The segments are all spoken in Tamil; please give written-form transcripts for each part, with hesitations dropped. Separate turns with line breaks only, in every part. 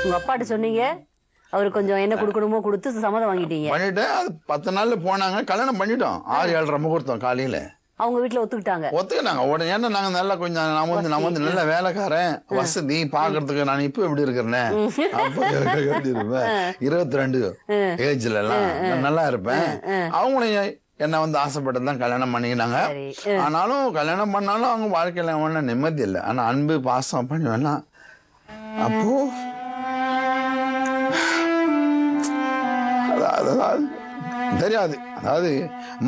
உங்க அப்பாட்ட சொன்னீங்க, அவரு கொஞ்சம் என்ன கொடுக்கணுமோ கொடுத்து சம்மதம் வாங்கிட்டீங்க.
பண்ணிட்டு அது 10 நாள்ல போனாங்க, கல்யாணம் பண்ணிட்டோம். 6-7:30 முகூர்த்தம் காலையில.
அவங்க வீட்டுல ஒத்துக்கிட்டாங்க
உடனே. ஏன்னா நாங்க நல்லா கொஞ்சம் நம்ம வந்து நல்ல வேலைக்காரன், வசதி பாக்குறதுக்கு. நான் இப்ப எப்படி இருக்கிறேன், அப்ப எப்படி இருப்பேன், 22 ஏஜ்ல எல்லாம் நல்லா இருப்பேன். அவங்களும் என்ன வந்து ஆசைப்பட்டதுதான் கல்யாணம் பண்ணிக்கினாங்க. ஆனாலும் கல்யாணம் பண்ணாலும் அவங்க வாழ்க்கையில ஒண்ணு நிம்மதி இல்லை. ஆனா அன்பு பாசம் பண்ணுவேன்னா அப்போ தெரியாது. அதாவது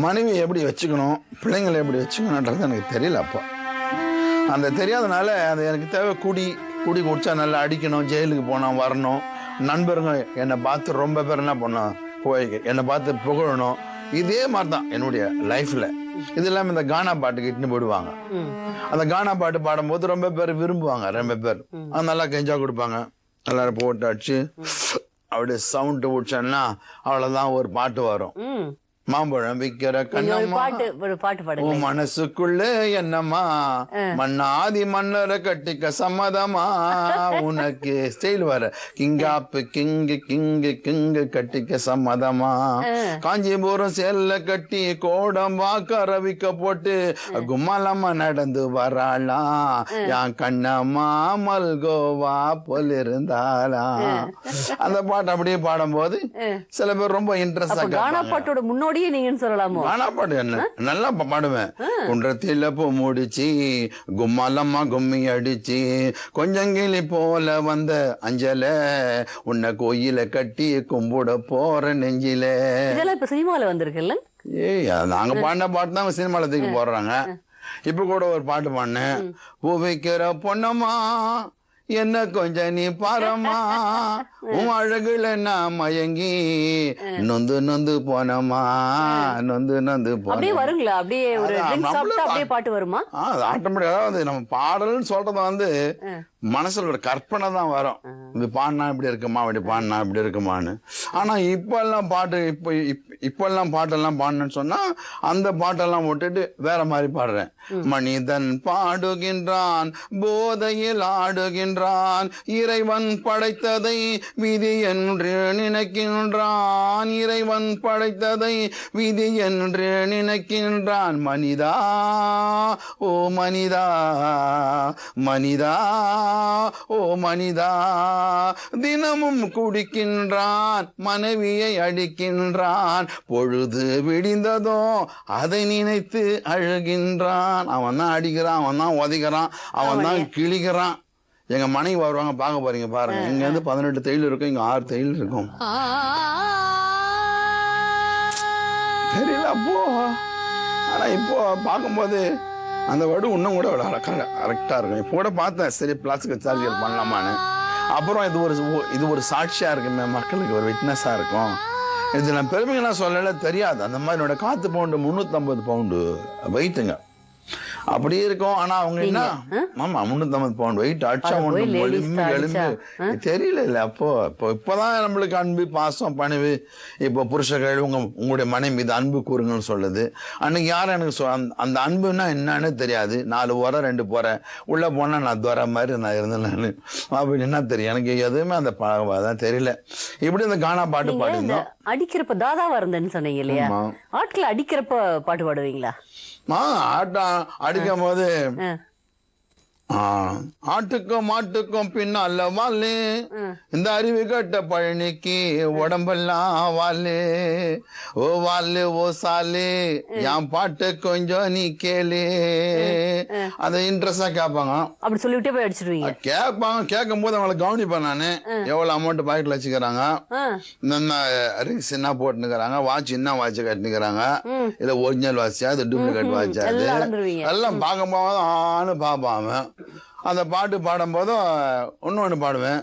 மனைவி எப்படி வச்சுக்கணும், பிள்ளைங்களை எப்படி வச்சுக்கணுன்றது எனக்கு தெரியல. அப்போ அந்த தெரியாதனால அது எனக்கு தேவை. குடி குடிச்சா நல்லா அடிக்கணும், ஜெயிலுக்கு போனோம் வரணும். நண்பருங்க என்னை பார்த்து ரொம்ப பேர் என்ன பண்ணோம், போய் என்னை பார்த்து புகழணும். இதே மாதிரி தான் என்னுடைய லைஃப்ல. இது இல்லாம இந்த கானா பாட்டுக்கு இட்டுன்னு போயிடுவாங்க. அந்த கானா பாட்டு பாடும்போது ரொம்ப பேர் விரும்புவாங்க. ரொம்ப பேர் அது நல்லா கெஞ்சா கொடுப்பாங்க. எல்லாரும் போட்டு அடிச்சு அப்படியே சவுண்ட் விட்டோம்னா அவ்வளவுதான், ஒரு பாட்டு வரும். மாம்பழம் விக்கிற கண்ணம்மா மனசுக்குள்ள என்னம்மா, மண்ணாதி மன்னரை கட்டிக்க சம்மதமா, உனக்கு ஸ்டைல் வர கிங்காப்பு கிங்கு கட்டிக்க சம்மதமா, காஞ்சிபுரம் செல்ல கட்டி கோடம்பா கரவிக்க போட்டு கும்மாலம்மா நடந்து வராளா, என் கண்ணம்மா மல்கோவா போல இருந்தாளா. அந்த பாட்டு அப்படியே பாடும்போது சில பேர் ரொம்ப இன்ட்ரெஸ்டா
முன்னோடி நீங்கன்னு சொல்லலாமோ.
கானா பாட்டு என்ன நல்லா பாடுவேன். குன்றத்தில பூ முடிச்சு கும்மாலம்மா கும்மி அடிச்சு கொஞ்சங்கிளி போல வந்த அஞ்சல உன்னை கோயில கட்டி கும்பிட போற நெஞ்சில.
இதெல்லாம் இப்ப சினிமால வந்திருக்குல்ல.
நாங்க பாடின பாட்டு தான் சினிமால தூக்கி போடுறாங்க. இப்ப கூட ஒரு பாட்டு பாடினேன். பூ வைக்கிற பொன்னம்மா என்ன கொஞ்சம் நீ பாரம்மா, உன் அழகுல நான் மயங்கி நொந்து நொந்து போனமா, நொந்து
அப்படியே வருங்களா? அப்படியே ஒரு அப்படியே பாட்டு வருமா?
ஆட்டோமேட்டிக்கா. அதாவது நம்ம பாடல்னு சொல்றது வந்து மனசுல ஒரு கற்பனை தான் வரும். இது பாடினா இப்படி இருக்குமா, அப்படி பாடினா இப்படி இருக்குமான்னு. ஆனா இப்பெல்லாம் பாட்டெல்லாம் பாடணும்னு சொன்னா அந்த பாட்டெல்லாம் விட்டுட்டு வேற மாதிரி பாடுறேன். மனிதன் பாடுகின்றான், போதையில் ஆடுகின்றான், இறைவன் படைத்ததை விதி என்று நினைக்கின்றான், இறைவன் படைத்ததை விதி என்று நினைக்கின்றான். மனிதா ஓ மனிதா, மனிதா ஓ மனிதா, தினமும் குடிக்கின்றான், மனைவியை அடிக்கின்றான், பொழுது விடிந்ததோ அதை நினைத்து அழுகின்றான். அவன் தான் அடிக்கிறான், அவன் தான் உதைக்கிறான், அவன் தான் கிழிக்கிறான். எங்க மனைவி வருவாங்க, பார்க்க போறீங்க பாருங்க. இங்க வந்து 18 தையல் இருக்கும், இங்க 6 தையல் இருக்கும். தெரியல அப்போ. ஆனா இப்போ பார்க்கும்போது அந்த வடு இன்னும் கூட கரெக்டா இருக்கும். இப்போ கூட பார்த்தேன், சரி பிளாஸ்டிக் சார்ஜர் பண்ணலாமான்னு. அப்புறம் இது ஒரு சாட்சியா இருக்குமே, மக்களுக்கு ஒரு விட்னஸா இருக்கும். இது நான் பெருமைகள்லாம் சொல்லல, தெரியாது. அந்த மாதிரி என்னோட காத்து பவுண்டு 350 பவுண்டு வெயிட்டுங்க அப்படி இருக்கும். ஆனா அவங்க என்ன, ஆமா 350 பவுண்ட் வெயிட் அடிச்சா எலும்பு தெரியல இல்ல. இப்பதான் நம்மளுக்கு அன்பு பாசம் பணிவு. இப்போ புருஷர்கள் உங்களுடைய மனைவி மீது அன்பு கூறுங்கன்னு சொல்லுது. அன்னைக்கு யாரும் எனக்கு அந்த அன்புன்னா என்னன்னு தெரியாது. 4 உரை 2 போற உள்ள போனா நான் துவர மாதிரி நான் இருந்தேன். அப்படி என்ன தெரியும் எனக்கு, எதுவுமே அந்த பழகதான் தெரியல. இப்படி இந்த கானா பாட்டு பாடிருந்தோம்.
அடிக்கிறப்ப தாதாவா இருந்தேன்னு சொன்னீங்க இல்லையா, ஆட்களை அடிக்கிறப்ப பாட்டு பாடுவீங்களா?
அடிக்கும் போது ஆட்டுக்கும் மாட்டுக்கும் பின்னால வாழு, இந்த அறிவு கட்ட பழனிக்கு உடம்பெல்லாம் வாழு, ஓ வாழு ஓ சாலு, என் பாட்டு கொஞ்சம் நீ கேளு. அதை இன்ட்ரெஸ்டா கேட்பாங்க.
அப்படி சொல்லிவிட்டே போய் அடிச்சிருவீங்க.
கேட்பாங்க. கேட்கும் போது அவங்களை கவனிப்பேன் நானு. எவ்வளவு அமௌண்ட் பாக்கெட்ல வச்சுக்கிறாங்க, ரிங்ஸ் என்ன போட்டுக்கிறாங்க, வாட்ச் என்ன வாட்ச் கட்டினுக்கிறாங்க, இல்ல ஒரிஜினல் வாட்சா இது டூப்ளிகேட் வாட்சா, எல்லாம் பார்க்கும் போது ஆனு பாப்பாம. அந்த பாட்டு பாடும் போதும் ஒன்னு பாடுவேன்.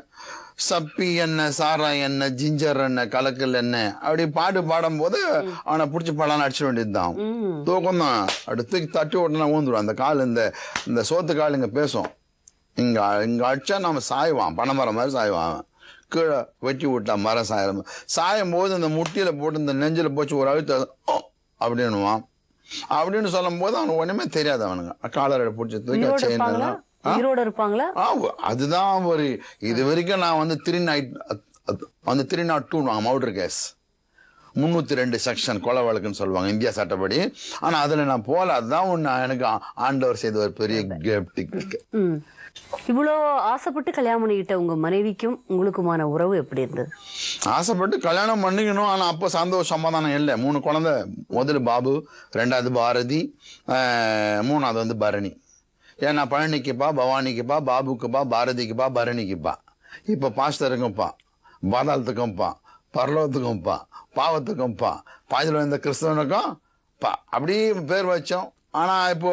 சப்பி என்ன, சாரா என்ன, ஜிஞ்சர் என்ன, கலக்கல் என்ன, அப்படி பாட்டு பாடும் போது அவனை பிடிச்சி படம் அடிச்ச வேண்டியதுதான். தூக்கம் தான். அடுத்து தட்டி ஓட்டுனா ஊந்துடும். அந்த கால் இந்த சோத்து கால் இங்க பேசும். இங்க அடிச்சா நம்ம சாய்வான், பனைமரம் மாதிரி சாய்வான். கீழே வெட்டி விட்டா மரம் சாயும் போது இந்த முட்டியில போட்டு இந்த நெஞ்சில போச்சு ஒரு அழுத்த அப்படின்னுவான். அப்படின்னு சொல்லும் போது அவனுக்கு ஒண்ணுமே தெரியாது. அவனுங்க காலரை பிடிச்சி தூக்கி செயின் எல்லாம்
உயிரோட இருப்பாங்களா?
அதுதான் ஒரு இது வரைக்கும் நான் வந்து 302 மவுடர் கேஸ் 302 செக்ஷன் கொலை வழக்குன்னு சொல்லுவாங்க இந்தியா சட்டப்படி. ஆனா அதுல நான் போல. அதுதான் ஒண்ணு எனக்கு ஆண்டவர் செய்த ஒரு பெரிய கிஃப்ட்.
இவ்வளோ ஆசைப்பட்டு கல்யாணம் பண்ணிக்கிட்ட உங்க மனைவிக்கும் உங்களுக்குமான உறவு எப்படி இருந்தது?
ஆசைப்பட்டு கல்யாணம் பண்ணிக்கணும். ஆனா அப்போ சந்தோஷம் சமாதானம் இல்லை. 3 குழந்தை. முதல்ல பாபு, 2வது பாரதி, 3வது வந்து பரணி. ஏன்னா பழனிக்குப்பா, பவானிக்குப்பா, பாபுக்குப்பா, பாரதிக்குப்பா, பரணிக்குப்பா. இப்போ பாஸ்டருக்கும்ப்பா, பாதாளத்துக்கும்ப்பா, பரலோகத்துக்கும்ப்பா, பாவத்துக்கும்ப்பா, பாதியில் வந்த கிறிஸ்தவனுக்கும் பா அப்படி பேர் வச்சோம். ஆனா இப்போ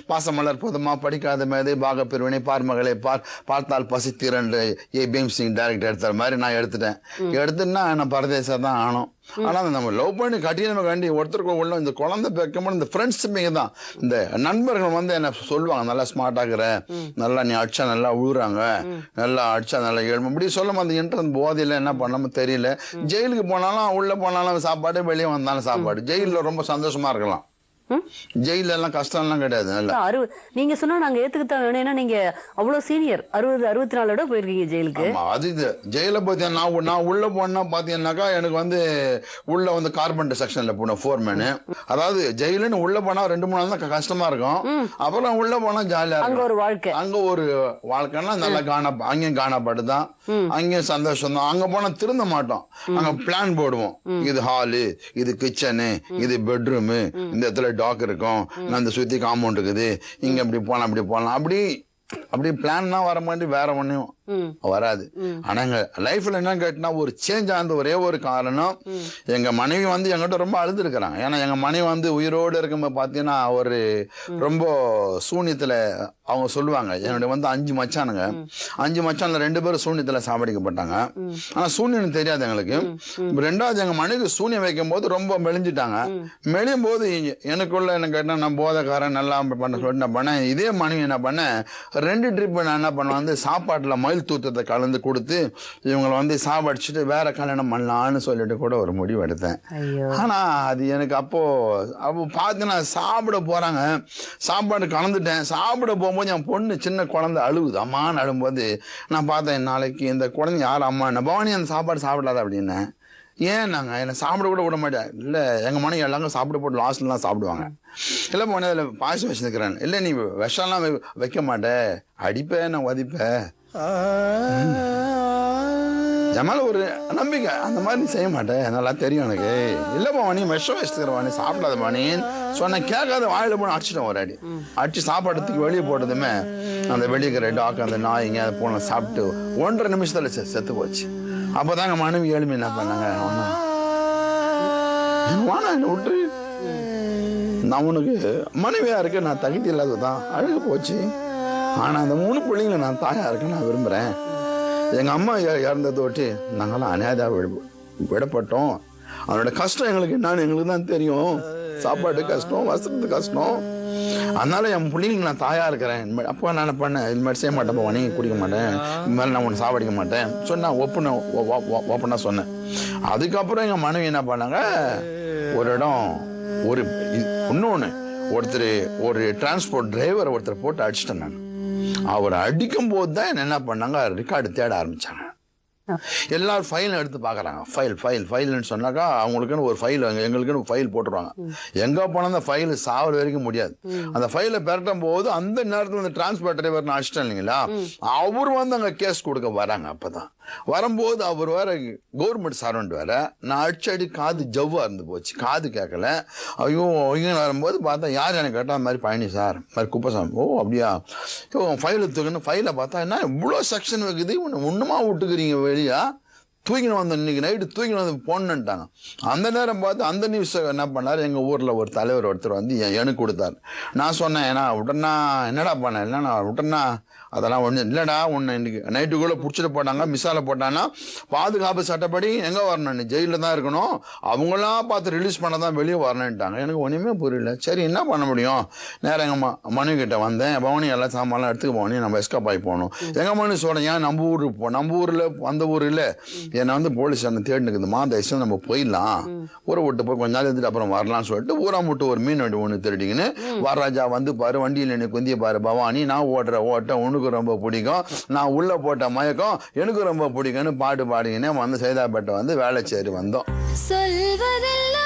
பாசமலர் போதுமா, படிக்காத மேதை, பாக பிரிவினை, பார்மகளை பார்த்தால் பசித்திரண்டு பீம் சிங் டைரக்டர் எடுத்த மாதிரி நான் எடுத்துன்னா நான் பரதேசம் தான் ஆனோம். ஆனா நம்ம லவ் பண்ணி கட்டின கண்டி ஒருத்தருக்கு உள்ள இந்த குழந்தை பேக்கணும் இந்த ஃப்ரெண்ட்ஸுமே தான். இந்த நண்பர்கள் வந்து என்ன சொல்லுவாங்க, நல்லா ஸ்மார்ட் ஆகுற, நல்லா நீ அடிச்சா நல்லா உழுறாங்க, நல்லா அடிச்சா நல்லா எழும இப்படி சொல்லும். அந்த இன்ட்ரெஸ்ட் போதையில என்ன பண்ணாம தெரியல. ஜெயிலுக்கு போனாலும் உள்ள போனாலும் சாப்பாடு, வெளியே வந்தாலும் சாப்பாடு. ஜெயிலில் ரொம்ப சந்தோஷமா இருக்கலாம். ஜெயில எல்லாம் கஷ்டம் எல்லாம் கிடையாது.
நீங்க சொன்னா நாங்க ஏத்துக்கத்தான் வேணும். ஏன்னா நீங்க அவ்வளவு சீனியர், 60-64 போயிருக்கீங்க ஜெயிலுக்கு.
அது இது ஜெயில பத்தி நான் உள்ள போனா பாத்தீங்கன்னாக்கா எனக்கு வந்து உள்ள வந்து கார்பெண்டர் செக்ஷன்ல போன ஃபோர்மேனு. அதாவது ஜெயிலுன்னு உள்ள போனா 2-3 நாள் தான் கஷ்டமா இருக்கும். அப்புறம் உள்ள போனா ஜாலியா
அங்க ஒரு வாழ்க்கை.
அங்க ஒரு வாழ்க்கைன்னா நல்லா அங்கேயும் காணப்படுதான், அங்கேயும் சந்தோஷம் தான். அங்க போனா திருந்த மாட்டோம். அங்க பிளான் போடுவோம். இது ஹாலு, இது கிச்சனு, இது பெட்ரூமு, இந்த இடத்துல டாக் இருக்கும், அந்த சுத்தி காம்பவுண்ட் இருக்குது, இங்க அப்படி போலாம் அப்படி போலாம், அப்படி பிளான் தான் வர மாட்டேன். வேற ஒன்னும் வராது. ஆனா எங்க லைஃப்ல என்ன கேட்டா ஒரு சேஞ்ச் ஆனது ஒரே ஒரு காரணம், எங்க மனைவி வந்து எங்கிட்ட ரொம்ப அழுது இருக்கிறாங்க. ஏன்னா எங்க மனைவி வந்து உயிரோடு இருக்கும்போது பாத்தீங்கன்னா ஒரு ரொம்ப சூன்யத்துல அவங்க சொல்லுவாங்க. என்னுடைய வந்து 5 மச்சானுங்க. 5 மச்சான்ல 2 பேரும் சூன்யத்துல சாவடிக்கப்பட்டாங்க. ஆனா சூன்யம் தெரியாது எங்களுக்கு. 2வது எங்க மனைவி சூன்யம் வைக்கும் போது ரொம்ப மெலிஞ்சிட்டாங்க. மெலியும் போது எனக்குள்ள என்ன கேட்டா நான் போதைக்காரன் நல்லா பண்ண சொல்லிட்டு என்ன பண்ணேன், இதே மனைவி என்ன பண்ணேன், 2 ட்ரிப் நான் என்ன பண்ணுவேன் வந்து சாப்பாட்டுல மயில் தூத்தத்தை கலந்து கொடுத்து இவங்களை வந்து சாப்பிடிச்சுட்டு வேற கல்யாணம் பண்ணலான்னு சொல்லிட்டு கூட ஒரு முடிவு எடுத்தேன். ஆனா அது எனக்கு அப்போ பார்த்தீங்கன்னா சாப்பிட போறாங்க, சாப்பாடு கலந்துட்டேன். சாப்பிட போகும்போது என் பொண்ணு சின்ன குழந்தை அழுகுது, அம்மான்னு அழும்போது நான் பார்த்தேன், நாளைக்கு இந்த குழந்தை யார் அம்மா என்ன பவானி அந்த சாப்பாடு சாப்பிடாத அப்படின்னேன். ஏன் நாங்கள் என்னை சாப்பிட கூட விட மாட்டேன். இல்லை எங்கள் மனைவி எல்லாரும் சாப்பிட போட்டு லாஸ்ட்லாம் சாப்பிடுவாங்க. இல்லை போனே அதில் பாயசம் வச்சுருக்கிறேன். இல்லை நீ விஷம்லாம் வைக்க மாட்டேன், அடிப்பேன், நான் வதிப்பேன். ஜமால ஒரு நம்பிக்கை, அந்த மாதிரி நீ செய்ய மாட்டேன், நல்லா தெரியும் எனக்கு. இல்லைப்பா நீ விஷம் வச்சுக்கிறவா, நீ சாப்பிடாத பாணின்னு சொன்ன கேட்காத வாயில போன அடிச்சிட்டோம். ஒரு அடி அடிச்சு சாப்பாடுறதுக்கு வெளியே போட்டதுமே அந்த வெளியே இருக்கிற டாக் அந்த நாய்ங்க அதை போன சாப்பிட்டு 1.5 நிமிஷத்துல செத்து போச்சு. அப்போதாங்க மனைவி எழுமி என்ன பண்ணாங்க, என்ன விட்டு நான் உனக்கு மனைவியா இருக்க நான் தகுதி இல்லாததான் அழுகு போச்சு. ஆனா அந்த 3 பிள்ளைங்களை நான் தாயா இருக்க நான் விரும்புறேன். எங்க அம்மா இறந்ததை ஒட்டி நாங்களாம் அநாதா விடப்பட்டோம். அதனோட கஷ்டம் எங்களுக்கு என்னன்னு எங்களுக்கு தான் தெரியும். சாப்பாடு கஷ்டம், வசதி கஷ்டம். அதனால என் பிள்ளைங்களுக்கு நான் தாயா இருக்கிறேன். அப்போ நான் பண்ணேன், இது மாதிரி செய்ய மாட்டேன், உனி குடிக்க மாட்டேன், இது மாதிரி நான் உன்னை சாவடிக்க மாட்டேன் சொன்னா ஓப்பனா சொன்னேன். அதுக்கப்புறம் எங்க மனைவி என்ன பண்ணாங்க, ஒரு இடம் ஒரு இன்னொன்னு ஒரு டிரான்ஸ்போர்ட் டிரைவர் ஒருத்தர் போட்டு அடிச்சிட்டேன் நான். அவர் அடிக்கும் போது தான் என்ன பண்ணாங்க, ரெக்கார்டு தேட ஆரம்பிச்சாங்க. எல்லாரும் ஃபைல் எடுத்து பாக்குறாங்க. ஃபைல்னு சொன்னாக்கா அவங்களுக்குன்னு ஒரு ஃபைல், எங்களுக்குன்னு ஃபைல் போட்டுருவாங்க. எங்க போனா அந்த ஃபைல் சாவர வரைக்கும் முடியாது. அந்த ஃபைலை பெரட்டும் போது அந்த நேரத்தில் அந்த டிரான்ஸ்போர்ட் டிரைவர் நான் அடிச்சிட்டேன் இல்லைங்களா, அவர் வந்து அங்க கேஸ் கொடுக்க வராங்க. அப்பதான் வரும்போது அவர் வேற கவர்மெண்ட் சர்வெண்ட் வேற. நான் அடி காது ஜவ்வா இருந்து போச்சு, காது கேட்கல. ஐயோ வரும்போது பார்த்தா யார் எனக்கு கேட்டா, மாதிரி பழனி சார், மாதிரி குப்பசாமி. ஓ அப்படியா, ஃபைல் தூக்கணும். ஃபைலை பார்த்தா என்ன இவ்வளோ செக்ஷன் வைக்குது, ஒண்ணுமா விட்டுக்கிறீங்க வெளியா, தூக்கின்னு வந்து இன்னைக்கு நைட்டு தூக்கின்னு வந்து போன்னுட்டாங்க. அந்த நேரம் பார்த்து அந்த நியூஸ் என்ன பண்ணாரு, எங்க ஊர்ல ஒரு தலைவர் ஒருத்தர் வந்து எனக்கு கொடுத்தாரு. நான் சொன்னேன், ஏன்னா விட்டனா என்னடா பண்ண, இல்லைண்ணா விட்டனா அதெல்லாம் ஒண்ணு இல்லடா, உன்னை இன்னைக்கு நைட்டுக்குள்ள புடிச்சிட்டு போட்டாங்க, மிஸ்ஸால போட்டாங்கன்னா பாதுகாப்பு சட்டப்படி எங்க வரணும், நீ ஜெயில தான் இருக்கணும், அவங்களாம் பார்த்து ரிலீஸ் பண்ணதான் வெளியே வரணுன்ட்டாங்க. எனக்கு ஒண்ணுமே புரியல. சரி என்ன பண்ண முடியும், நேரம் எங்க மனைவி கிட்ட வந்தேன். பவனி எல்லாம் சாமான்லாம் எடுத்துக்க போனி, நம்ம எஸ்கேப் ஆகி போகணும். எங்க மனைவி சொல்றேன், ஏன் நம்ம ஊருக்கு நம்ம ஊர்ல அந்த ஊர் இல்ல, என்னை வந்து போலீஸ் அண்ணன் தேடினுக்குதுமா, தயவுசெய்து நம்ம போயிடலாம், ஊரை விட்டு போய் கொஞ்ச நாள் இருந்துட்டு அப்புறம் வரலாம்னு சொல்லிட்டு ஊரா விட்டு ஒரு மீன் வண்டி ஒன்று திருடிங்கன்னு வரராஜா வந்து பாரு, வண்டியில் எனக்கு குந்திய பாரு பவானி, நான் ஓட்டுற ஓட்ட உனக்கு ரொம்ப பிடிக்கும், நான் உள்ள போட்ட மயக்கம் எனக்கு ரொம்ப பிடிக்கும்னு பாட்டு பாடிங்கன்னு வந்து சைதாப்பேட்டை வந்து வேளச்சேரி வந்தோம்.
சொல்வதெல்லாம்